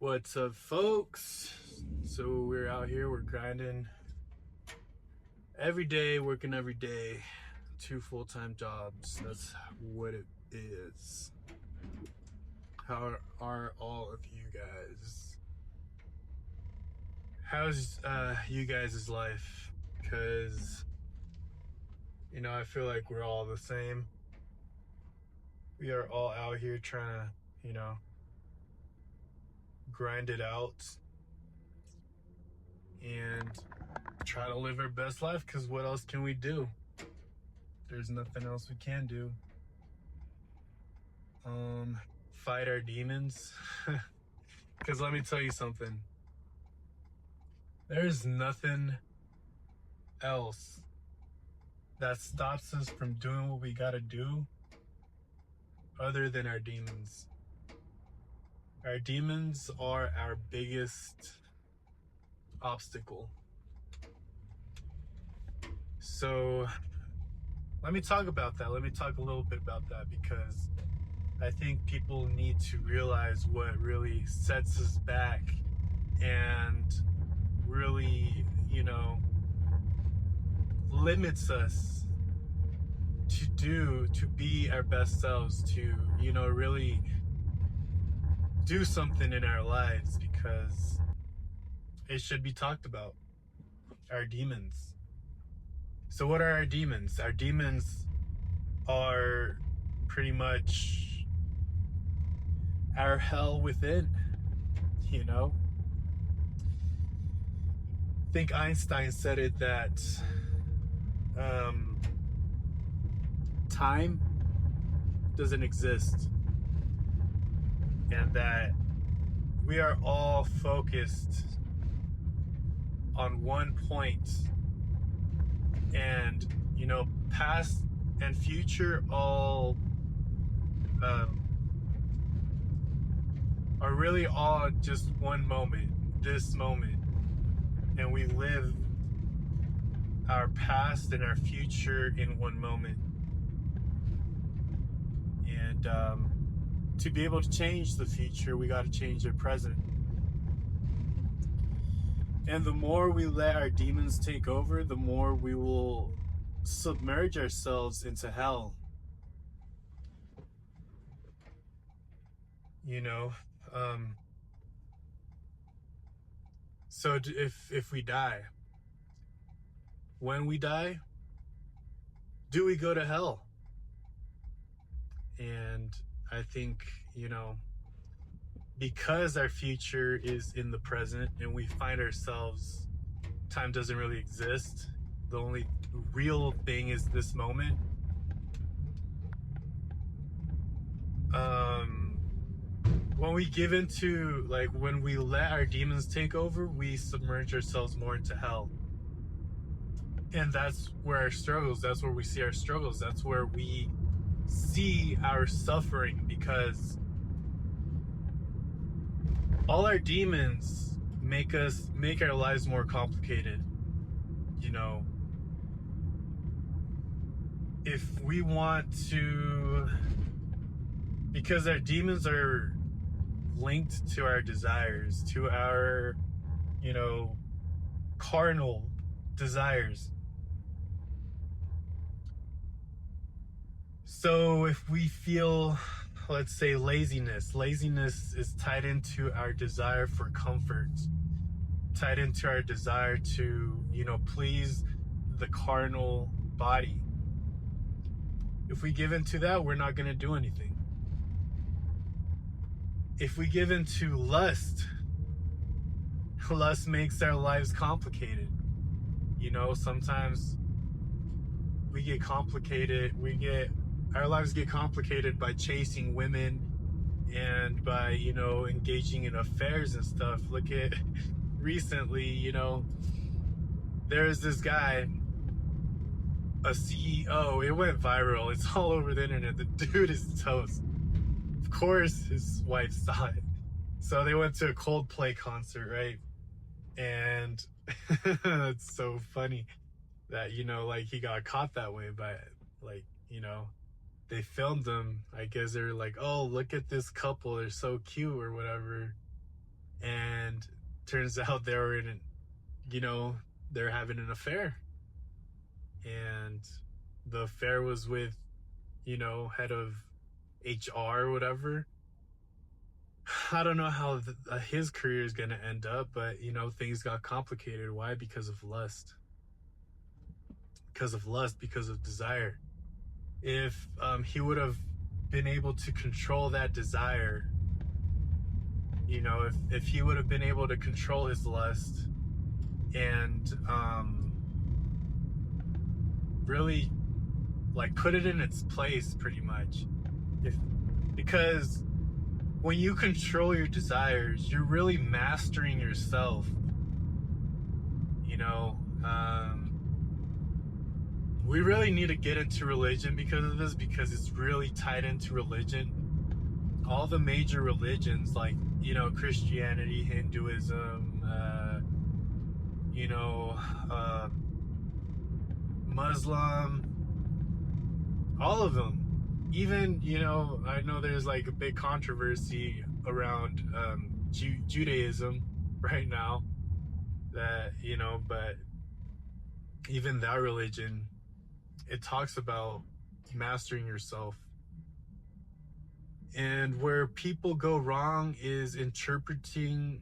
What's up, folks? So we're out here, we're grinding every day, working every day, 2 full-time jobs. That's what it is. How are all of you guys? How's you guys' life? Because, I feel like we're all the same. We are all out here trying to, grind it out and try to live our best life, because what else can we do? There's nothing else we can do. Fight our demons. Because let me tell you something. There's nothing else that stops us from doing what we gotta do other than our demons. Our demons are our biggest obstacle. So let me talk about that. Let me talk a little bit about that, because I think people need to realize what really sets us back and really, limits us to be our best selves, to, really do something in our lives, because it should be talked about. Our demons. So what are our demons? Our demons are pretty much our hell within, I think Einstein said it that time doesn't exist, and that we are all focused on one point, and past and future all are really all just one moment, this moment, and we live our past and our future in one moment. And to be able to change the future, we got to change the present. And the more we let our demons take over, the more we will submerge ourselves into hell. So if we die, when we die, do we go to hell? And I think, because our future is in the present and we find ourselves, time doesn't really exist. The only real thing is this moment. When we give into, when we let our demons take over, we submerge ourselves more into hell. And that's where that's where we see our struggles. That's where we see our suffering, because all our demons make our lives more complicated. If we want to, because our demons are linked to our desires, to our, carnal desires. So if we feel, let's say, laziness is tied into our desire for comfort, tied into our desire to, please the carnal body. If we give into that, we're not going to do anything. If we give into lust makes our lives complicated. Sometimes we get complicated. Our lives get complicated by chasing women and by, engaging in affairs and stuff. Look at recently, there's this guy, a CEO, it went viral. It's all over the internet. The dude is toast. Of course, his wife saw it. So they went to a Coldplay concert, right? And it's so funny that, he got caught that way, but they filmed him. I guess they're like, oh, look at this couple. They're so cute or whatever. turns out they were in, they're having an affair, and the affair was with, head of HR or whatever. I don't know how his career is going to end up, but things got complicated. Why? Because of lust. Because of desire. If he would have been able to control that desire, if he would have been able to control his lust and really like put it in its place, pretty much. Because when you control your desires, you're really mastering yourself. We really need to get into religion because of this, because it's really tied into religion. All the major religions, like, Christianity, Hinduism, Muslim, all of them. Even, I know there's like a big controversy around Judaism right now, that, but even that religion, it talks about mastering yourself. And where people go wrong is interpreting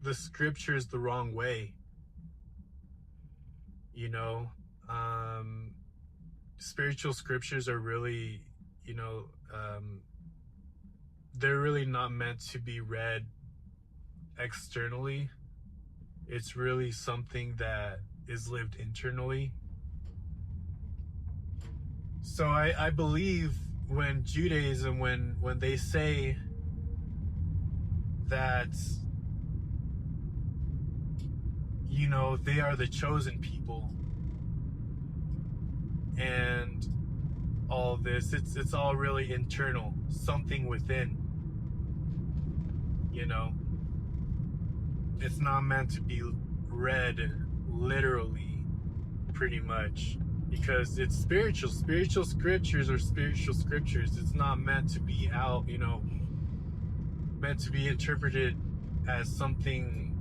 the scriptures the wrong way. Spiritual scriptures are really, they're really not meant to be read externally. It's really something that is lived internally. So I believe when Judaism, when they say that, they are the chosen people and all this, it's all really internal, something within, it's not meant to be read literally, pretty much, because it's spiritual scriptures are spiritual scriptures. It's not meant to be meant to be interpreted as something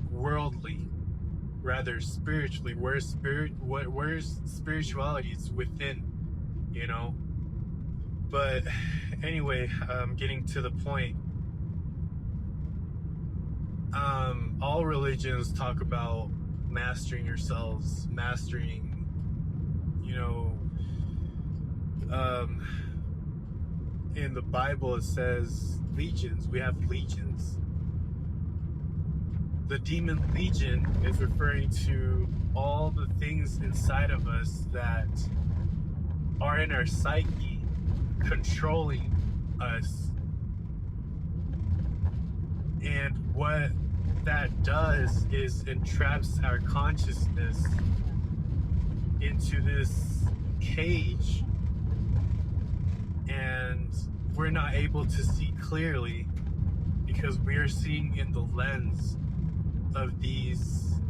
worldly, rather spiritually. Where's spirituality? It's within, but anyway, getting to the point, all religions talk about mastering yourselves, mastering, in the Bible it says legions. We have legions. The demon legion is referring to all the things inside of us that are in our psyche, controlling us. And what that does is entraps our consciousness into this cage, and we're not able to see clearly because we are seeing in the lens of these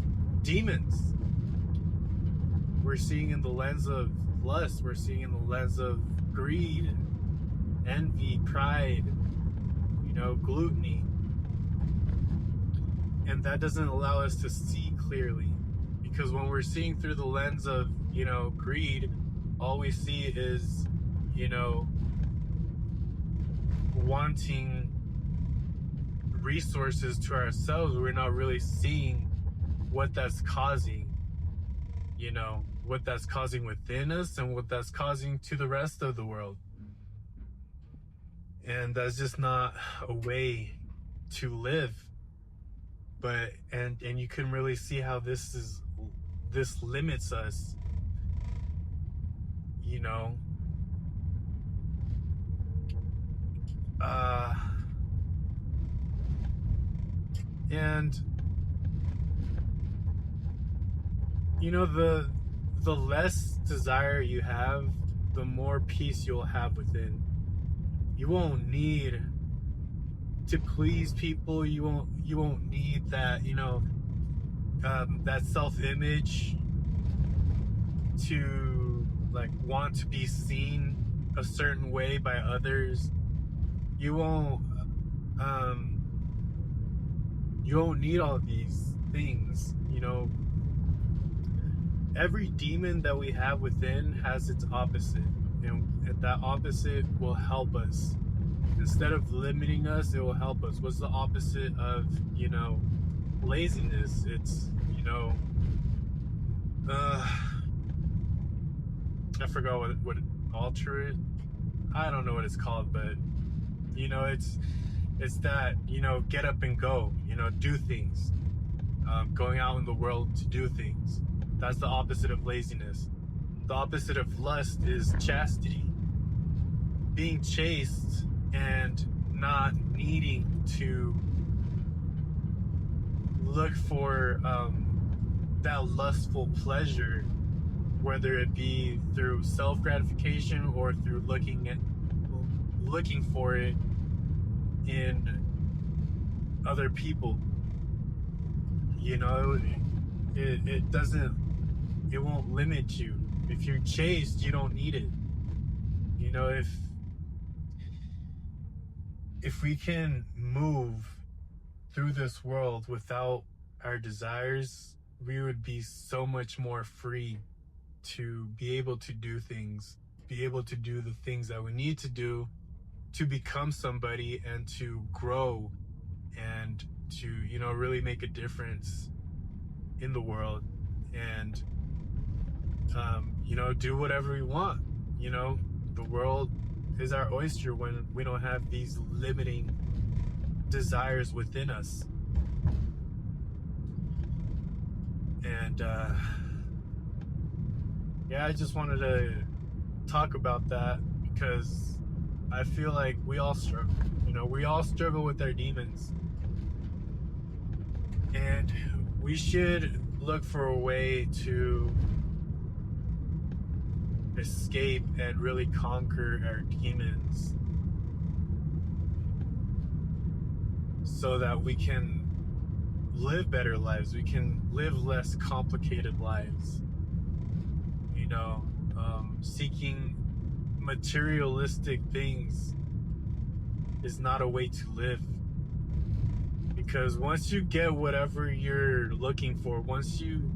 demons. We're seeing in the lens of lust. We're seeing in the lens of greed, envy, pride, gluttony. And that doesn't allow us to see clearly, because when we're seeing through the lens of, greed, all we see is, wanting resources to ourselves. We're not really seeing what that's causing, what that's causing within us and what that's causing to the rest of the world. And that's just not a way to live. But and you can really see how this limits us, and the less desire you have, the more peace you'll have within. You won't need to please people. You won't need that, that self-image to like want to be seen a certain way by others. You won't You don't need all these things, you know. Every demon that we have within has its opposite, and that opposite will help us. Instead of limiting us, it will help us. What's the opposite of, you know, laziness? It's, you know, I forgot what altruist. I don't know what it's called, but you know, it's that, you know, get up and go. You know, do things. Going out in the world to do things. That's the opposite of laziness. The opposite of lust is chastity. Being chaste and not needing to look for that lustful pleasure, whether it be through self-gratification or through looking for it in other people. You know, it won't limit you. If you're chaste, you don't need it. You know, if we can move through this world without our desires, we would be so much more free to be able to do things, be able to do the things that we need to do to become somebody and to grow and to, you know, really make a difference in the world and, you know, do whatever we want. You know, the world is our oyster when we don't have these limiting desires within us. And yeah, I just wanted to talk about that because I feel like we all struggle. You know, we all struggle with our demons. And we should look for a way to escape and really conquer our demons so that we can live better lives. We can live less complicated lives. You know, seeking materialistic things is not a way to live. Because once you get whatever you're looking for, once you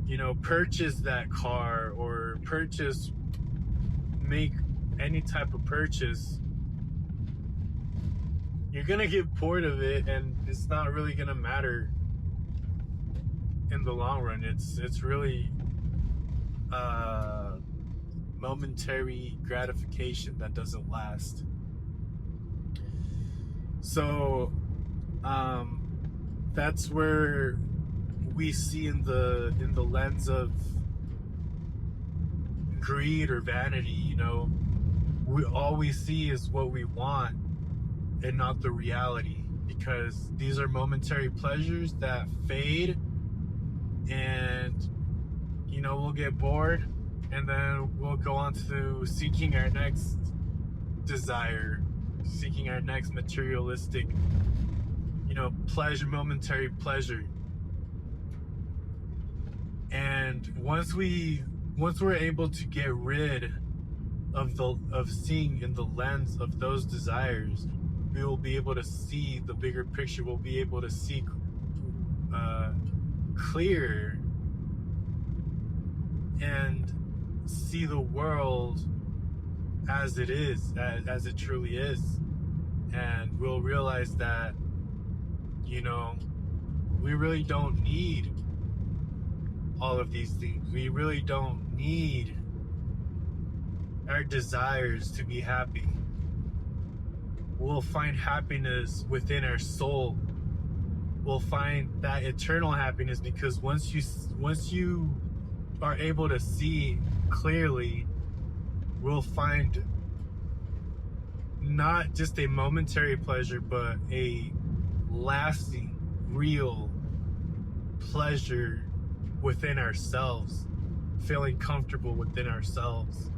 know, purchase that car or make any type of purchase, you're gonna get bored of it, and it's not really gonna matter in the long run. It's really momentary gratification that doesn't last. So that's where we see in the lens of greed or vanity. You know, all we see is what we want and not the reality, because these are momentary pleasures that fade, and you know, we'll get bored and then we'll go on to seeking our next desire, seeking our next materialistic, you know, pleasure, momentary pleasure. And once we're able to get rid of seeing in the lens of those desires, we will be able to see the bigger picture. We'll be able to see clear and see the world as it is, as it truly is. And we'll realize that, you know, we really don't need all of these things. We really don't need our desires to be happy. We'll find happiness within our soul. We'll find that eternal happiness, because once you are able to see clearly, we'll find not just a momentary pleasure, but a lasting, real pleasure within ourselves, feeling comfortable within ourselves.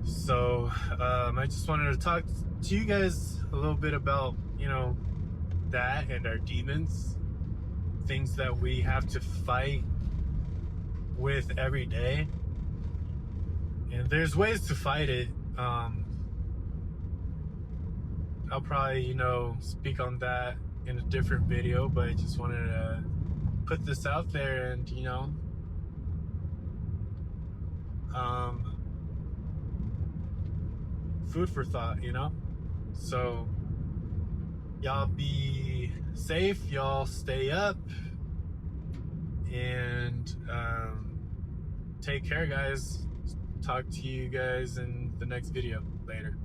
So I just wanted to talk to you guys a little bit about, you know, that and our demons, things that we have to fight with every day. And there's ways to fight it. I'll probably, you know, speak on that in a different video, but I just wanted to put this out there and, you know, um, food for thought, you know? So, y'all be safe, y'all stay up, and take care, guys. Talk to you guys in the next video. Later.